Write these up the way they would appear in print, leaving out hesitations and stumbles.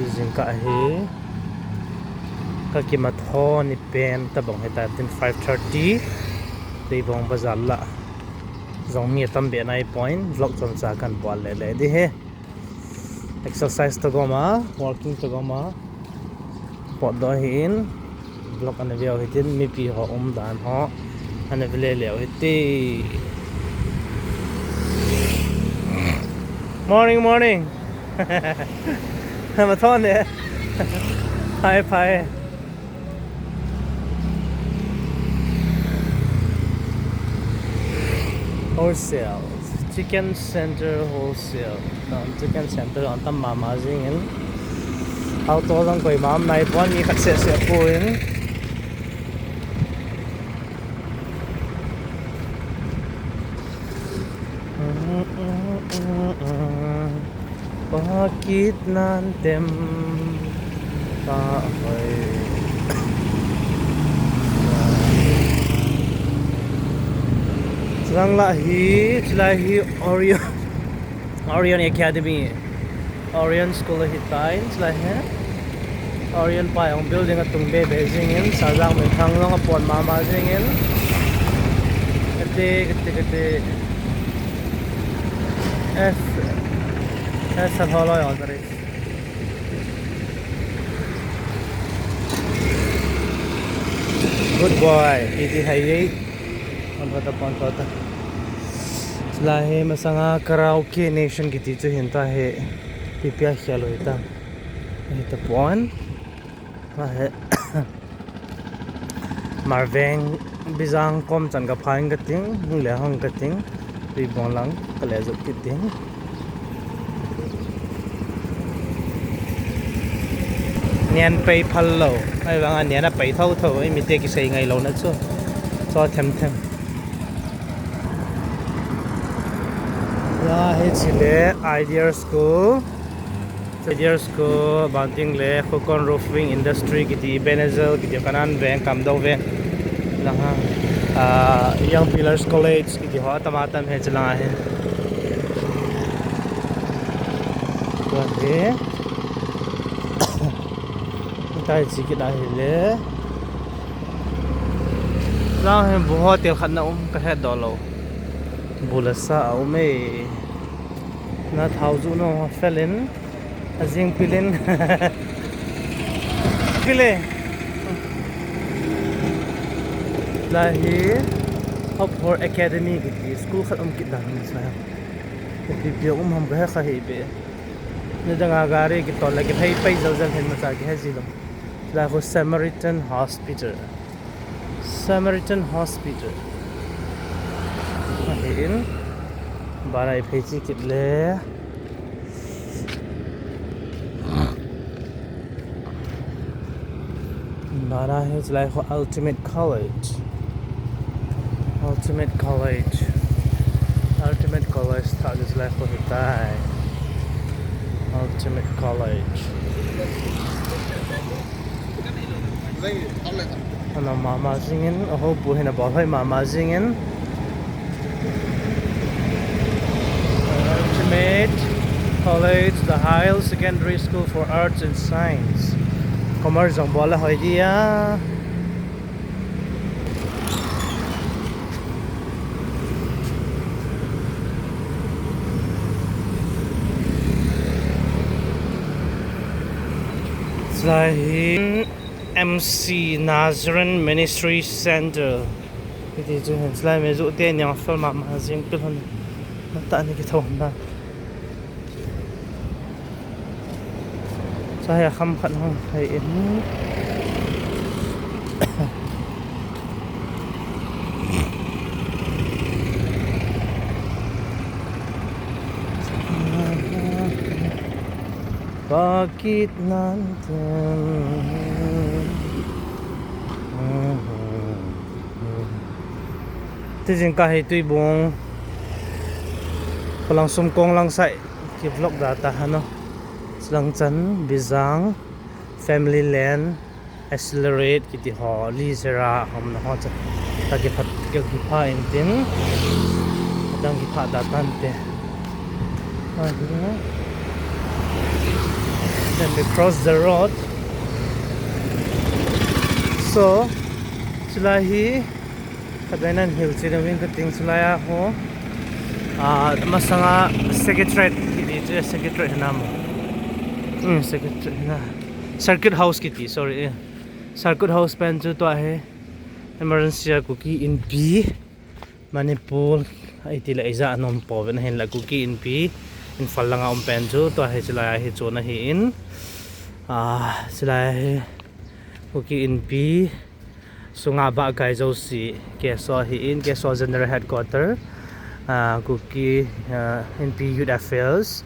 Jingkah hi kakimatho ni pen tabong heta tin 5:30 Tuibong bazar la zong mi tambe nai point vlog chomcha kan bol le di he exercise to goma walking to goma pot do hin vlog an veo hitin mi pi ho dan ho an vele le hiti morning mà thon nè phai wholesale chicken center wholesale chicken center on tam mama jing auto lang koi mam nai pon ni khak se puin bakit nantem ta hoy Lahi Orion Academy Orion School hitain lahi Orion pa yung building at tung bebe zingin sajang may thang lang apon mama zingin kati sa holo yon tari good boy iti hayay pon kota lahi masanga karaoke nation Kitho2 hinta he pipya khalo ita ita pon he marveng Bijang kom chan ka phaing kating le hong kating Tuibong lang kalezo kiting nian pei phallo ai bang an nian a pei thau ai mi te ki sei ngai lo na cho them la he chile idea school banting le khokon roofing industry kiti benezel kiti kanan bank kam do ve la young pillars college kiti ho tamatam he chala he to he tai chi ki da he le la he bahut tel khat na ka he do lo bulasa aume na thauzu no felin azing pilin pile lahi up for academy ki school khat ki dan sa ki bio ham ga kha he be ne danga gari ki to la ki phai pai zal hen ma sa ki ha zilo la ho Samaritan hospital in barai phechi kitle bara is like ultimate college that is like for die ultimate college ana mama singin ho buhin a boy mama singin Ultimate College, the higher secondary school for arts and science. Commerce ang bola hoy dia. Slahin MC Nazarene Ministry Center. Iti juhin slay mezu ten yang film mazing pilhon. Mata ni kita na. Saya kham khat hong hai ini. Bakit nantem Jingkah Tuibong palang sumkong lang sa ki vlog data ano silang chan Bijang family land accelerate kiti ho lizera hom na ho cha ta ki phat ki pa intin dang ki pha datan te Then we cross the road. So sulahi kadainan hill sinawin kating sulaya ho masanga secretariat kiti secretariat namo secretariat na circuit house kiti sorry circuit house pen chu to hai emergency kuki in P Manipur itila iza anom poven hen la kuki in P in falanga pen chu to hai sulaya hi chona hi in sulaya kuki in P sunga ba gai zo si keso hi in keso general headquarter kuki in P youth affairs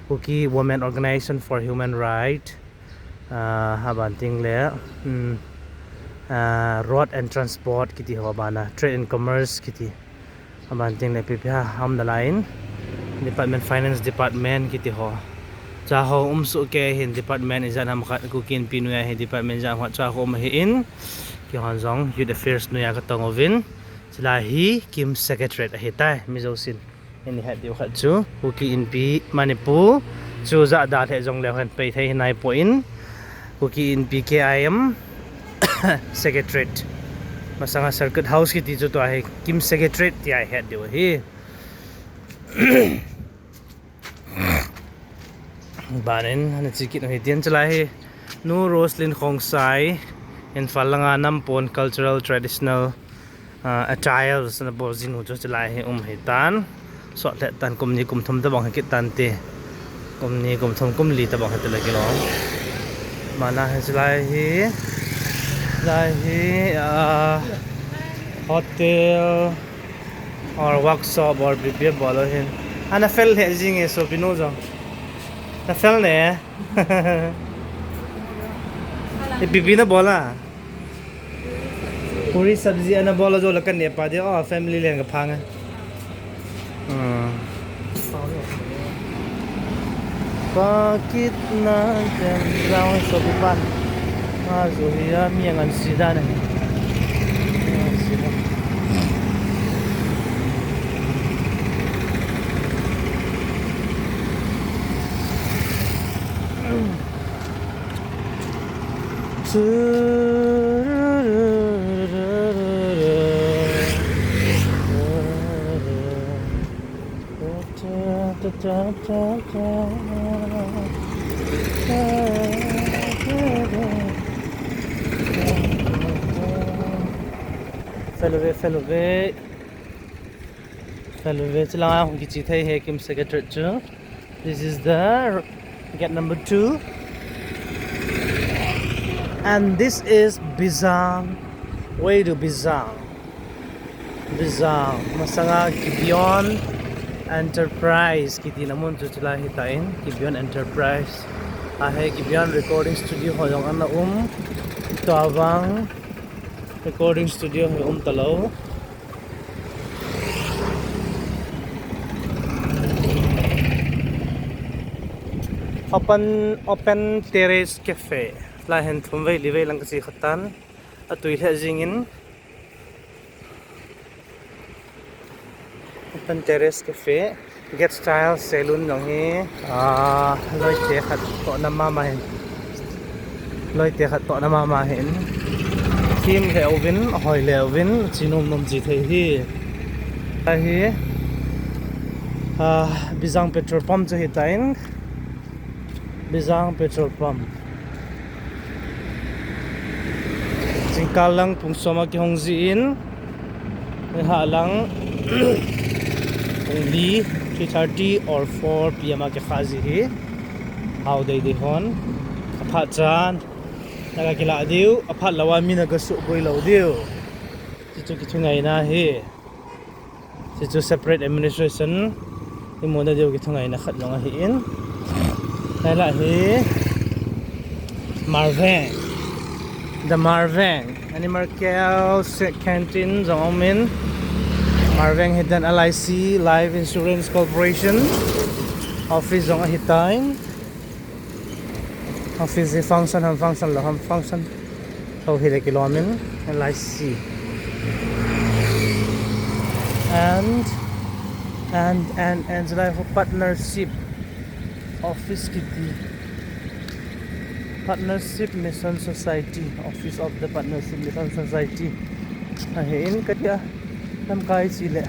kuki women organization for human right habanting le road and transport kiti hobana trade and commerce kiti habanting le pph ham the line department finance department kiti ho cha ho su ke hin department izan ham khat kukin P nuya hi department jang ho cha ho ma hi in ki hon jong youth affairs nuya ka tongovin sila hi kim secretariat hitai mizosin ini hat diu khat chu kuki in P Manipur chu za da the jong le han pe thai nai point kuki in PKIM secretariat masanga circuit house ki ti chu to hai kim secretariat ti ai hat diu hi banen han chikit no hitian chala hi nu roslin khongsai in falanga nampon cultural traditional attires na bozin hu chu chala hi hitan so le tan kumni kumthum ta bang hikit tan te kumni kumthum kumli ta bang hat la kilo mana hai chala hi hotel or workshop or prepare bolo hin ana fel he jing e so bino jo na fel ne e bibi na bola puri sabzi ana bola jo lakan ne pa de family len ka phang bakit na tem lang so bipan zo hiya miangan sida ne fellow chila hong ki chi thai he kim secretariat chu. This is the gate number 2 and this is Bijang, way to Bijang masanga Kibion Enterprise kiti namun chu chila hitain Kibion Enterprise ahe Kibion recording studio hoyong ana Tuibong recording studio he talo open terrace cafe la hen thumwei liwei lang chi khatan atui the jingin open terrace cafe get style salon long hi loi te khat to na ma hen loi te khat to na ma hen kim leovin hoi leovin chinom nom ji thei hi Bijang petrol pump chu hitain Bijang petrol pump Jingkah lang pungsoma ki hongzi in halang only 3:30 or 4 PM ke khazi hi how they hon apha chan naga kila diu apha lawa mi na ga su boi lo diu chu ki thungai na hi chu separate administration imona diu ki thungai na khat longa hi in la hi the Marveng animal care canteen zomin Marveng hidden LIC Life Insurance Corporation office zong hitain office function so hile kilomin LIC and life partnership office kiti Partnership Mission Society, Office of the Partnership Mission Society. In katia lam kai chi le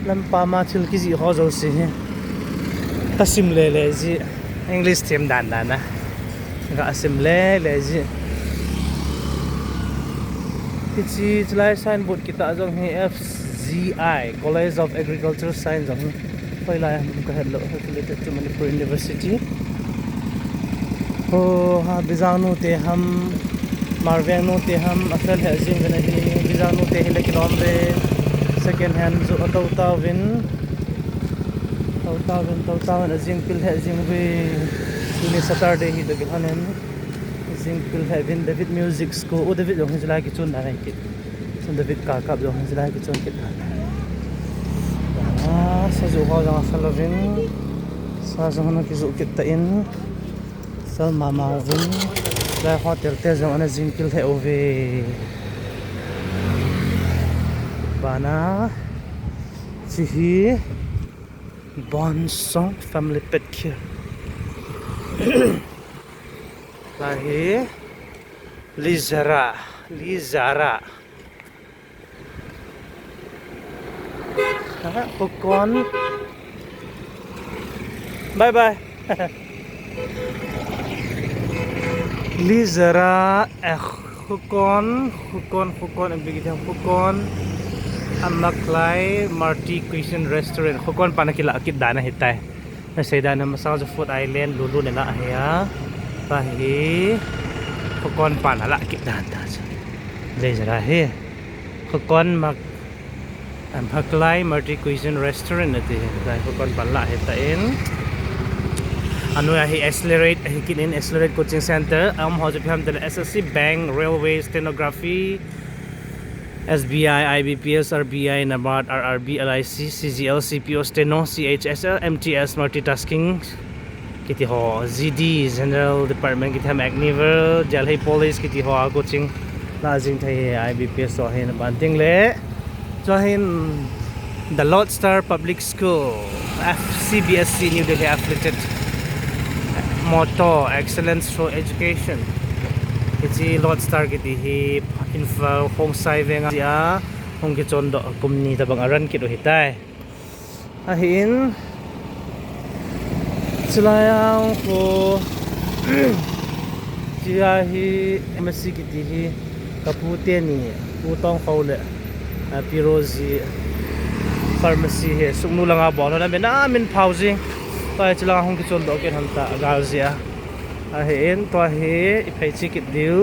lam pa ma thil ki ji ho zo si kasim le ji English theme dan na ga asim le ji ki chi chlai signboard kita jong hi FZI College of Agricultural Science jong phai lai ka hello affiliated to Manipur University. Oh ha Bijang nu te ham Marveng nu te ham afel he jing na hi Bijang nu te hi le kilom re second hand zo tau win jing pil he jing we ni Saturday hi de hanen jing pil he win David Music School o David jong jila ki chun na rai ki chun David ka kap jong jila ki chun ki sa zo ho jang salovin sa jong na ki zo ki ta in sal mama vin la hotel te jong ana jingkil he ove bana chihi Bonsong family pet care lahi Lizara Hukon bye bye Lizara Hukon ambigitang Hukon Amaklay Bethany Christian Restaurant Hukon panakila akit dana hitay nasayda na masang sa Food Island lulu nila ahya pahi Hukon panala akit dana Lizara he Hukon Amaklay Bethany Christian Restaurant nati Hukon panala hitain anu hi accelerate hikinin accelerate coaching center hojip ham dele SSC bank railway stenography SBI IBPS RBI NABARD RRB LIC CGL CPO steno CHSL MTS multitasking kiti ho ZD general department kiti ham agniver jalhai police kiti ho coaching lazing thai IBPS so hin banting le so hin the Lodestar Public School CBSC New Delhi affiliated motto excellence through education iti Lodestar kiti hi info hong sai venga sia hong ki chon do kumni tabang aran ki do hitai ahin silayang ko tia hi MSc kiti hi kapute ni putong faule pirozi pharmacy he sungnu langa bon na men amin housing tai chila hong ki chon do ke hanta galzia ahin to hi iphai chi kit diu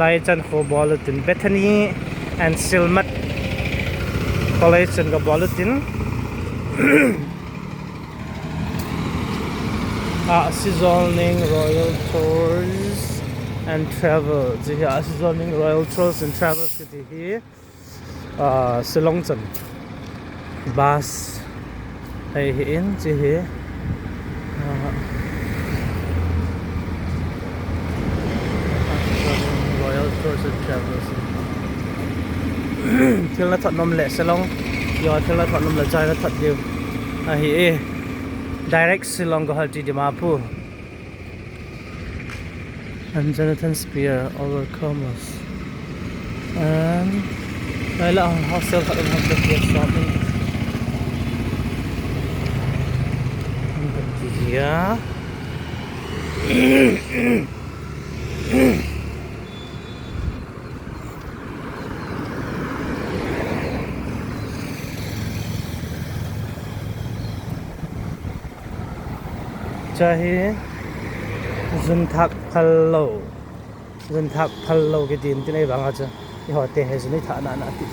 lai chan kho bulletin Bethany and Sielmat college and ga bulletin seasoning Royal Tours and Travel ji seasoning Royal Tours and Travels kiti hi Silong chan bus ai hin ji hi Tours and Travels thil na thot nom le Silong yo thil na thot nom le chai na thot diu hi direct Silong Guwahati Dimapur and Jonathan Spear over commerce and Laila hostel thot nom the shopping yeah chahi Jingkah Kitho2 ke din tinai banga cha I hote he juni tha na na ti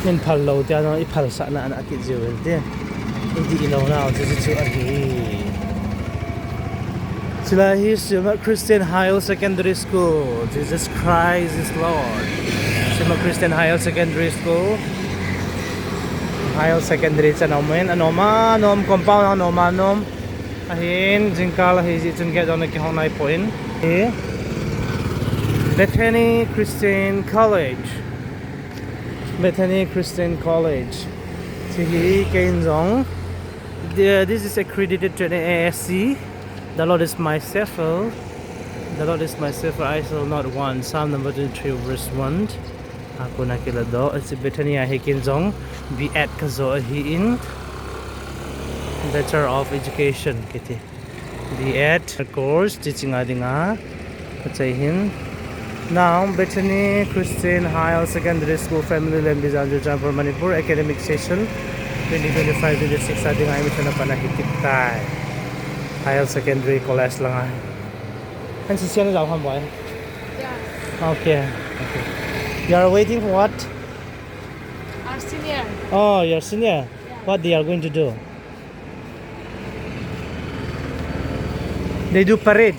nin phallo tia no I phal sa na na ti jiwen te di ilo na ju chu a hi Silahi Sielmat Christian Higher Secondary School Jesus Christ is Lord Sielmat Christian Higher Secondary School Higher Secondary cha nomen anoma nom compound anoma nom ahin Jingkah hi ji chun ge don ki honai point e Bethany Christian College Tihi Kenzong this is accredited to the ASC the Lord is my shepherd The Lord is my shepherd, I shall not want. Psalm number 23 verse 1. Ako na kilado. Si Bethany hikin zong. Be at kazo hiin. Better of education kiti. Be at course teaching adinga. Patsahin. Now Bethany Christian Higher Secondary School Family Land Bijang for Manipur academic session 2025-26 adinga mission na panahikit tay. Higher Secondary College lang ah. And she's going to go boy. Yeah. Okay. You are waiting for what? Our senior. Oh, you're senior. Yeah. What they are going to do? They do parade.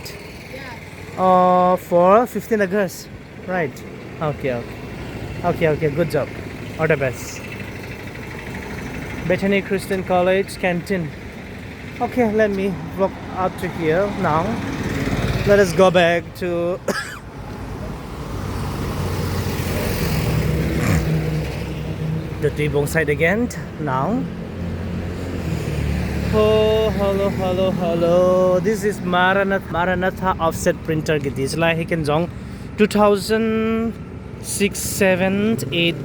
Yeah. For 15 August. Right. Okay. Okay. Good job. All the best. Bethany Christian College canteen. Okay, let me walk out to here now. Let us go back to the Tuibong side again now. Oh, hello. This is Maranatha offset printer. It's like he can jong 2006, 7, 8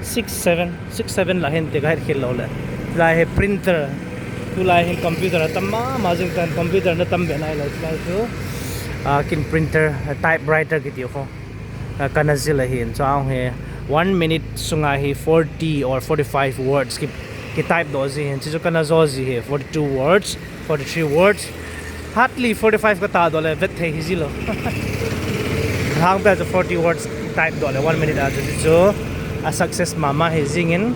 6, 7 lahin tiga kilo le. Like printer. Tu lai computer tamma mazing tan computer na tambe na ila tu kin printer typewriter kiti ko kanazila hin so ang he 1 minute sunga hi 40 or 45 words ki type dozi hin chijo kanazozi he 42 words 43 words hardly 45 ka ta dole vet the hizilo hang ba 40 words type dole 1 minute a jo a success mama he zingin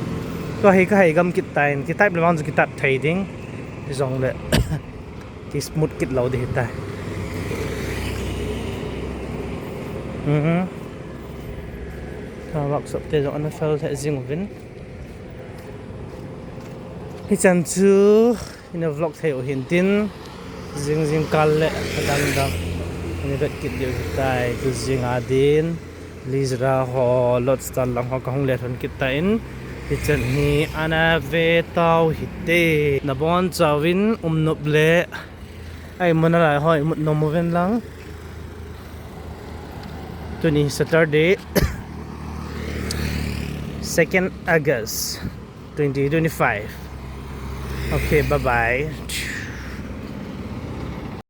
ko hi ka gam kit tain ki type le mang ki tat thading dong le ki smooth kit lo de ta ka wak sop te jong na fel the zing vin hi chan chu in a vlog the o hin tin zing kal le dang ni vet kit de tai tu zing adin lizra ho lot stan lang ho ka hong le thon kit ta in Kitchen ni ana ve tau hitte na bon chawin noble ai monala hoi no moven lang to ni Saturday 2nd August 2025. Okay, bye bye.